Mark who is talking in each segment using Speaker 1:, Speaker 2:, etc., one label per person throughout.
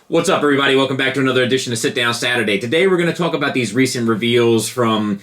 Speaker 1: What's up, everybody? Welcome back to another edition of Sit Down Saturday. Today we're going to talk about these recent reveals from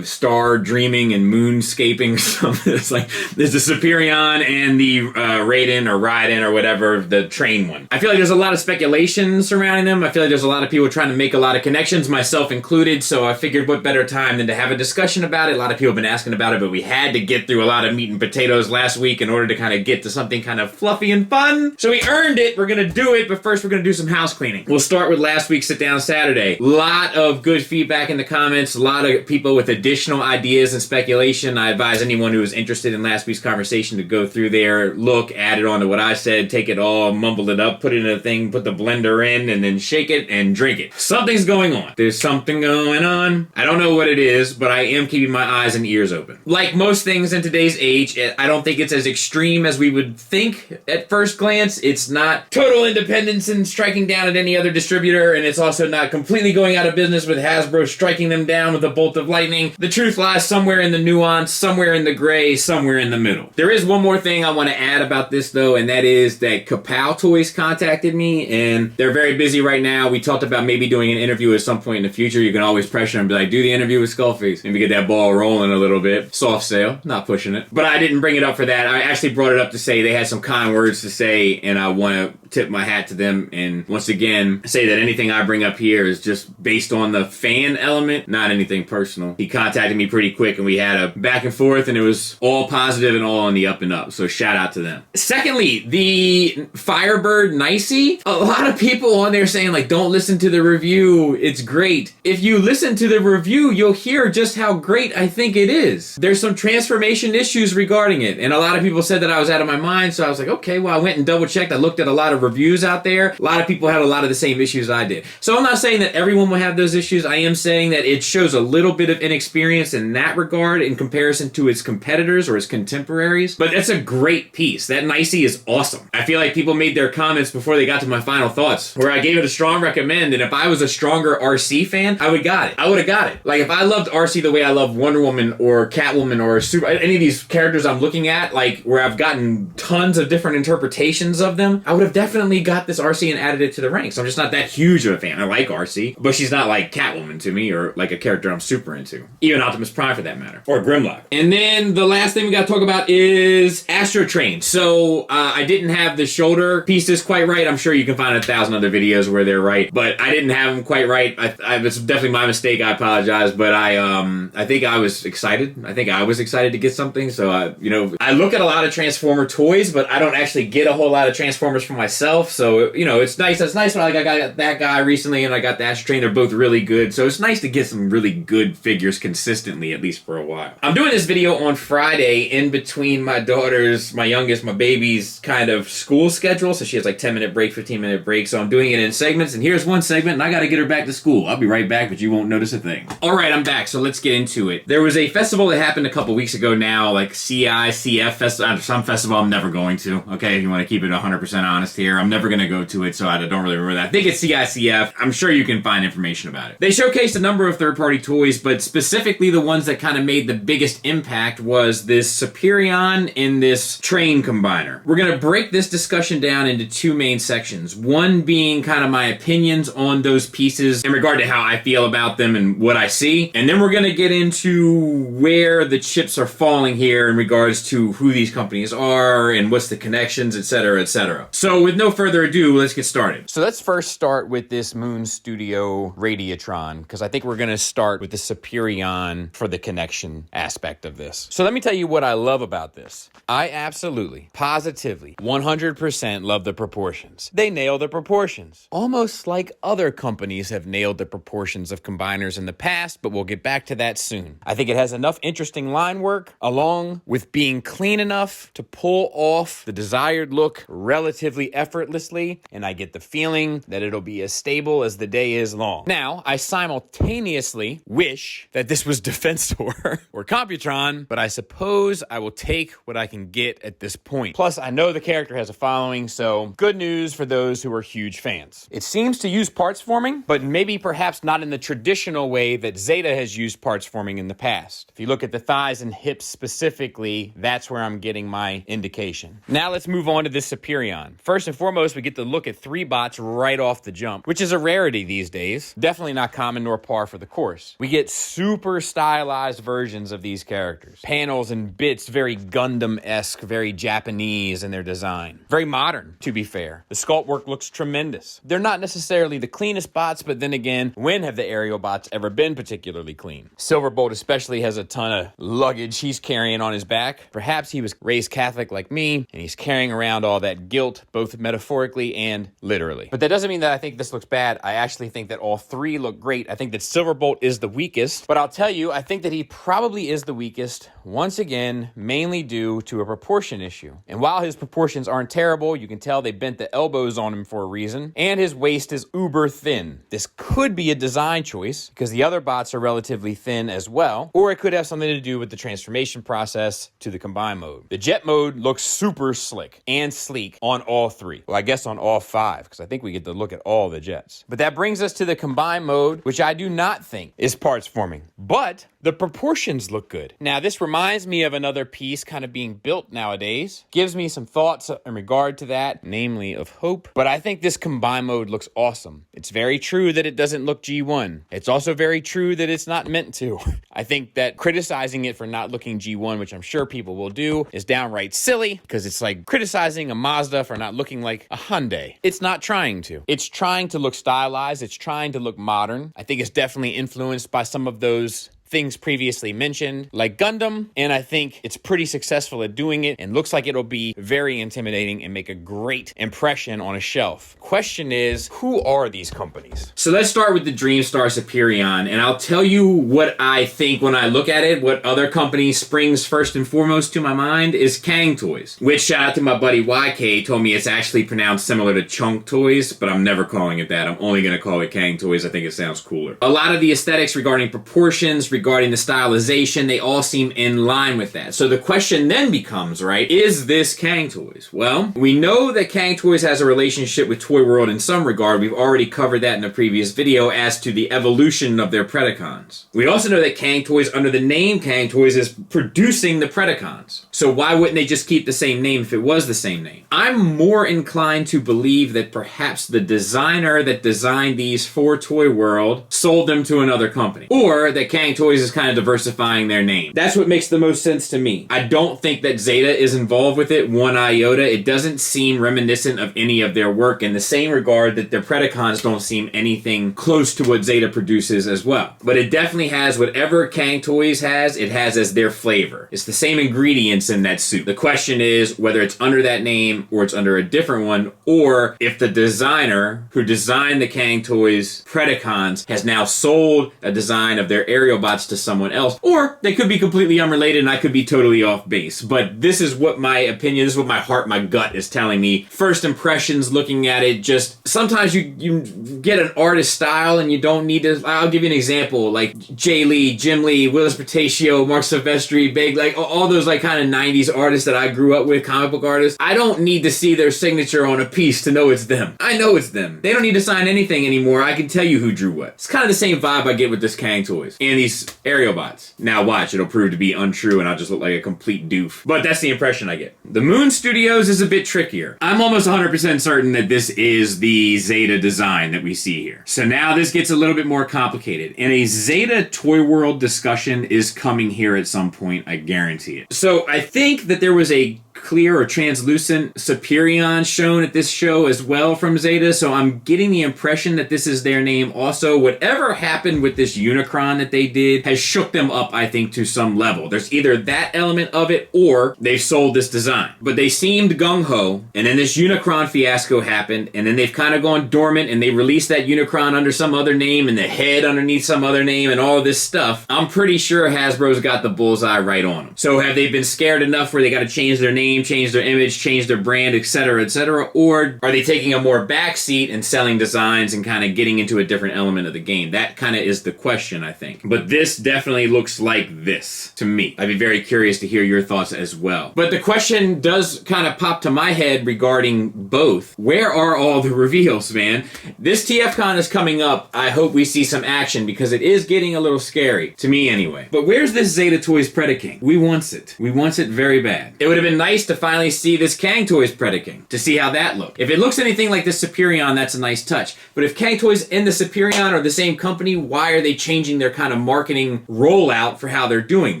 Speaker 1: Star Dreaming and Moonscaping. It's like there's the Superion and the Raiden or whatever, the train one. I feel like there's a lot of speculation surrounding them. I feel like there's a lot of people trying to make a lot of connections, myself included, so I figured what better time than to have a discussion about it. A lot of people have been asking about it, but we had to get through a lot of meat and potatoes last week in order to kind of get to something kind of fluffy and fun. So we earned it. We're going to do it, but first we're going to do some house cleaning. We'll start with last week's Sit Down Saturday. Lot of good feedback in the comments, a lot of people with additional ideas and speculation. I advise anyone who is interested in last week's conversation to go through there, look, add it on to what I said, take it all, mumble it up, put it in a thing, put the blender in, and then shake it and drink it. Something's going on. There's something going on. I don't know what it is, but I am keeping my eyes and ears open. Like most things in today's age, I don't think it's as extreme as we would think at first glance. It's not total independence and striking down at any other distributor, and it's also not completely going out of business with Hasbro striking them down with a bolt of lightning. The truth lies somewhere in the nuance, somewhere in the gray, somewhere in the middle. There is one more thing I want to add about this, though, and that is that Kapow Toys contacted me, and they're very busy right now. We talked about maybe doing an interview at some point in the future. You can always pressure them and be like, do the interview with Skullface. Maybe get that ball rolling a little bit. Soft sale, not pushing it. But I didn't bring it up for that. I actually brought it up to say they had some kind words to say, and I want to tip my hat to them, and once again, say that anything I bring up here is just based on the fan element, not anything personal. He contacted me pretty quick, and we had a back and forth, and it was all positive and all on the up and up, so shout out to them. Secondly, the Firebird Nicey, a lot of people on there saying, like, don't listen to the review, it's great. If you listen to the review, you'll hear just how great I think it is. There's some transformation issues regarding it, and a lot of people said that I was out of my mind, so I was like, okay, well, I went and double checked. I looked at a lot of reviews out there. A lot of people had a lot of the same issues I did. So I'm not saying that everyone will have those issues. I am saying that it shows a little bit of inexperience in that regard in comparison to its competitors or its contemporaries. But that's a great piece. That Nicey is awesome. I feel like people made their comments before they got to my final thoughts, where I gave it a strong recommend, and if I was a stronger RC fan, I would have got it. Like, if I loved RC the way I love Wonder Woman or Catwoman or any of these characters I'm looking at, like, where I've gotten tons of different interpretations of them, I would have definitely got this RC and added it to the ranks. I'm just not that huge of a fan. I like RC, but she's not like Catwoman to me, or like a character I'm super into. Even Optimus Prime for that matter. Or Grimlock. And then the last thing we gotta talk about is Astro Train. So, I didn't have the shoulder pieces quite right. I'm sure you can find 1,000 other videos where they're right, but I didn't have them quite right. It's definitely my mistake. I apologize, but I think I was excited. I think I was excited to get something, so, I look at a lot of Transformer toys, but I don't actually get a whole lot of Transformers for myself, so, it's nice. It's nice when I got that guy recently, and I got the Astro Train. They're both really good, so it's nice to get some really good figures consistently, at least for a while. I'm doing this video on Friday in between my daughter's, my youngest, my baby's kind of school schedule, so she has like 10-minute break, 15-minute break, so I'm doing it in segments, and here's one segment, and I gotta get her back to school. I'll be right back, but you won't notice a thing. Alright, I'm back, so let's get into it. There was a festival that happened a couple weeks ago now, like CICF festival, some festival I'm never going to, okay, if you want to keep it 100% honest here. I'm never gonna go to it, so I don't really remember that. I think it's CICF. I'm sure you can find information about it. They showcased a number of third-party toys, but specifically the ones that kind of made the biggest impact was this Superion and this train combiner. We're going to break this discussion down into two main sections. One being kind of my opinions on those pieces in regard to how I feel about them and what I see. And then we're going to get into where the chips are falling here in regards to who these companies are and what's the connections, etc., etc. So with no further ado, let's get started. So let's first start with this Moon Studio Radiatron, because I think we're going to start with the Superion for the connection aspect of this. So let me tell you what I love about this. I absolutely, positively, 100% love the proportions. They nail the proportions. Almost like other companies have nailed the proportions of combiners in the past, but we'll get back to that soon. I think it has enough interesting line work, along with being clean enough to pull off the desired look relatively effortlessly, and I get the feeling that it'll be as stable as the day is long. Now, I simultaneously wish that this was Defensor or Computron, but I suppose I will take what I can get at this point. Plus, I know the character has a following, so good news for those who are huge fans. It seems to use parts forming, but maybe perhaps not in the traditional way that Zeta has used parts forming in the past. If you look at the thighs and hips specifically, that's where I'm getting my indication. Now let's move on to this Superion. First and foremost, we get to look at 3 bots right off the jump, which is a rarity these days. Definitely not common nor par for the course. We get super stylized versions of these characters. Panels and bits, very Gundam-esque, very Japanese in their design. Very modern, to be fair. The sculpt work looks tremendous. They're not necessarily the cleanest bots, but then again, when have the aerial bots ever been particularly clean? Silverbolt especially has a ton of luggage he's carrying on his back. Perhaps he was raised Catholic like me, and he's carrying around all that guilt, both metaphorically and literally. But that doesn't mean that I think this looks bad. I actually think that all 3 look great. I think that Silverbolt is the weakest, but I'll tell you, I think that he probably is the weakest, once again, mainly due to a proportion issue. And while his proportions aren't terrible, you can tell they bent the elbows on him for a reason, and his waist is uber thin. This could be a design choice, because the other bots are relatively thin as well, or it could have something to do with the transformation process to the combine mode. The jet mode looks super slick and sleek on all 3. Well, I guess on all 5, because I think we get to look at all the jets. But that brings us to the combine mode, which I do not think is parts forming. But the proportions look good. Now, this reminds me of another piece kind of being built nowadays. Gives me some thoughts in regard to that, namely of hope. But I think this combine mode looks awesome. It's very true that it doesn't look G1. It's also very true that it's not meant to. I think that criticizing it for not looking G1, which I'm sure people will do, is downright silly, because it's like criticizing a Mazda for not looking like a Hyundai. It's not trying to. It's trying to look stylized. It's trying to look modern. I think it's definitely influenced by some of those things previously mentioned, like Gundam, and I think it's pretty successful at doing it and looks like it'll be very intimidating and make a great impression on a shelf. Question is, who are these companies? So let's start with the Dream Star Superion, and I'll tell you what I think when I look at it. What other company springs first and foremost to my mind is Kang Toys, which, shout out to my buddy YK, told me it's actually pronounced similar to Chunk Toys, but I'm never calling it that. I'm only going to call it Kang Toys. I think it sounds cooler. A lot of the aesthetics regarding proportions, regarding the stylization, they all seem in line with that. So the question then becomes, right, is this Kang Toys? Well, we know that Kang Toys has a relationship with Toy World in some regard. We've already covered that in a previous video as to the evolution of their Predacons. We also know that Kang Toys, under the name Kang Toys, is producing the Predacons. So why wouldn't they just keep the same name if it was the same name? I'm more inclined to believe that perhaps the designer that designed these for Toy World sold them to another company, or that Kang Toys is kind of diversifying their name. That's what makes the most sense to me. I don't think that Zeta is involved with it one iota. It doesn't seem reminiscent of any of their work, in the same regard that their Predacons don't seem anything close to what Zeta produces as well. But it definitely has whatever Kang Toys has, it has as their flavor. It's the same ingredients in that soup. The question is whether it's under that name or it's under a different one, or if the designer who designed the Kang Toys Predacons has now sold a design of their aerial bots to someone else, or they could be completely unrelated and I could be totally off base. But this is what my opinion, this is what my heart, my gut is telling me. First impressions looking at it, just sometimes you get an artist style and you don't need to. I'll give you an example, like Jay Lee, Jim Lee, Willis Portacio, Mark Silvestri, Big, like all those like kind of 90s artists that I grew up with, comic book artists. I don't need to see their signature on a piece to know it's them. I know it's them. They don't need to sign anything anymore. I can tell you who drew what. It's kind of the same vibe I get with this Kang Toys and these aerial bots. Now watch, it'll prove to be untrue and I'll just look like a complete doof. But that's the impression I get. The Moon Studios is a bit trickier. I'm almost 100% certain that this is the Zeta design that we see here. So now this gets a little bit more complicated. And a Zeta Toy World discussion is coming here at some point, I guarantee it. So I think that there was a clear or translucent Superion shown at this show as well from Zeta, so I'm getting the impression that this is their name also. Whatever happened with this Unicron that they did has shook them up, I think, to some level. There's either that element of it or they sold this design. But they seemed gung-ho, and then this Unicron fiasco happened, and then they've kind of gone dormant, and they released that Unicron under some other name, and the head underneath some other name, and all of this stuff. I'm pretty sure Hasbro's got the bullseye right on them. So have they been scared enough where they got to change their name name, change their image, change their brand, etc., etc., or are they taking a more backseat and selling designs and kind of getting into a different element of the game? That kind of is the question, I think. But this definitely looks like this to me. I'd be very curious to hear your thoughts as well. But the question does kind of pop to my head regarding both. Where are all the reveals, man? This TFCon is coming up. I hope we see some action because it is getting a little scary, to me anyway. But where's this Zeta Toys Predaking? We wants it. We wants it very bad. It would have been nice to finally see this Kang Toys Predaking, to see how that looked. If it looks anything like this Superion, that's a nice touch. But if Kang Toys and the Superion are the same company, why are they changing their kind of marketing rollout for how they're doing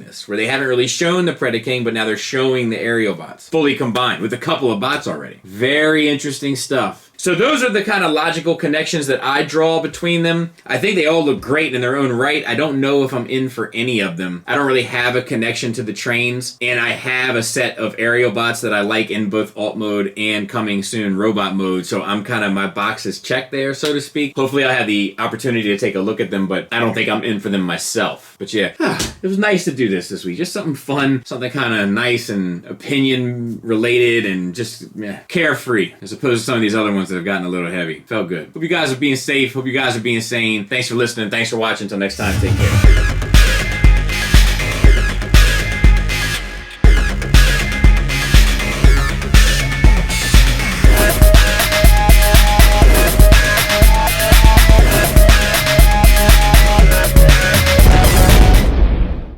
Speaker 1: this? Where they haven't really shown the Predaking, but now they're showing the aerial bots fully combined with a couple of bots already. Very interesting stuff. So those are the kind of logical connections that I draw between them. I think they all look great in their own right. I don't know if I'm in for any of them. I don't really have a connection to the trains, and I have a set of aerial bots that I like in both alt mode and coming soon robot mode, so I'm kind of, my box is checked there, so to speak. Hopefully I'll have the opportunity to take a look at them, but I don't think I'm in for them myself. But yeah, it was nice to do this week. Just something fun, something kind of nice and opinion related and just carefree, as opposed to some of these other ones that have gotten a little heavy. Felt good. Hope you guys are being safe. Hope you guys are being sane. Thanks for listening. Thanks for watching. Until next time, take care.